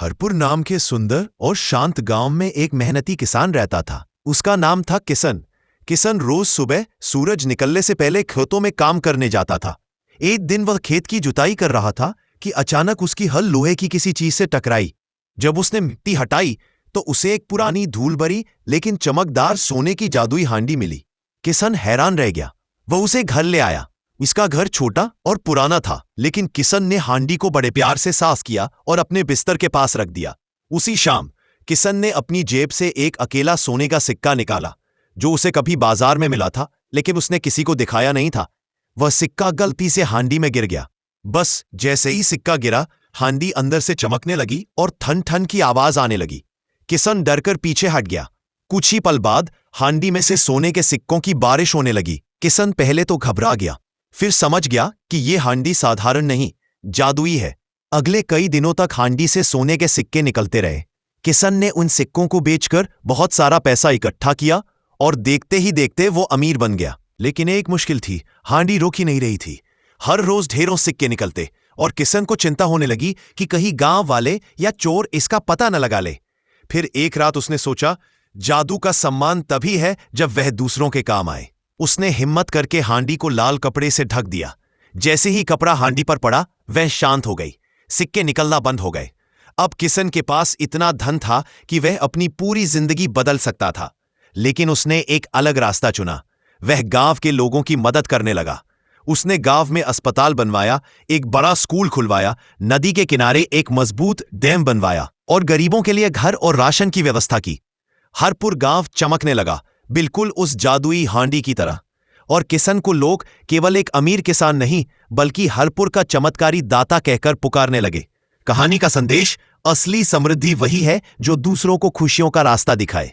हरपुर नाम के सुंदर और शांत गांव में एक मेहनती किसान रहता था। उसका नाम था किशन। किशन रोज सुबह सूरज निकलने से पहले खेतों में काम करने जाता था। एक दिन वह खेत की जुताई कर रहा था कि अचानक उसकी हल लोहे की किसी चीज से टकराई। जब उसने मिट्टी हटाई तो उसे एक पुरानी धूल भरी लेकिन चमकदार सोने की जादुई हांडी मिली। किशन हैरान रह गया। वह उसे घर ले आया। इसका घर छोटा और पुराना था, लेकिन किशन ने हांडी को बड़े प्यार से साफ किया और अपने बिस्तर के पास रख दिया। उसी शाम किशन ने अपनी जेब से एक अकेला सोने का सिक्का निकाला, जो उसे कभी बाजार में मिला था, लेकिन उसने किसी को दिखाया नहीं था। वह सिक्का गलती से हांडी में गिर गया। बस जैसे ही सिक्का गिरा, हांडी अंदर से चमकने लगी और ठन ठन की आवाज आने लगी। किशन डरकर पीछे हट गया। कुछ ही पल बाद हांडी में से सोने के सिक्कों की बारिश होने लगी। किशन पहले तो घबरा गया, फिर समझ गया कि यह हांडी साधारण नहीं, जादुई है। अगले कई दिनों तक हांडी से सोने के सिक्के निकलते रहे। किशन ने उन सिक्कों को बेचकर बहुत सारा पैसा इकट्ठा किया और देखते ही देखते वो अमीर बन गया। लेकिन एक मुश्किल थी, हांडी रुक ही नहीं रही थी। हर रोज ढेरों सिक्के निकलते और किशन को चिंता होने लगी कि कहीं गांव वाले या चोर इसका पता न लगा ले। फिर एक रात उसने सोचा, जादू का सम्मान तभी है जब वह दूसरों के काम आए। उसने हिम्मत करके हांडी को लाल कपड़े से ढक दिया। जैसे ही कपड़ा हांडी पर पड़ा, वह शांत हो गई। सिक्के निकलना बंद हो गए। अब किशन के पास इतना धन था कि वह अपनी पूरी जिंदगी बदल सकता था। लेकिन उसने एक अलग रास्ता चुना। वह गांव के लोगों की मदद करने लगा। उसने गांव में अस्पताल बनवाया, एक बड़ा स्कूल खुलवाया, नदी के किनारे एक मजबूत डैम बनवाया और गरीबों के लिए घर और राशन की व्यवस्था की। हरपुर गांव चमकने लगा, बिल्कुल उस जादुई हांडी की तरह। और किशन को लोग केवल एक अमीर किसान नहीं, बल्कि हरपुर का चमत्कारी दाता कहकर पुकारने लगे। कहानी का संदेश, असली समृद्धि वही है जो दूसरों को खुशियों का रास्ता दिखाए।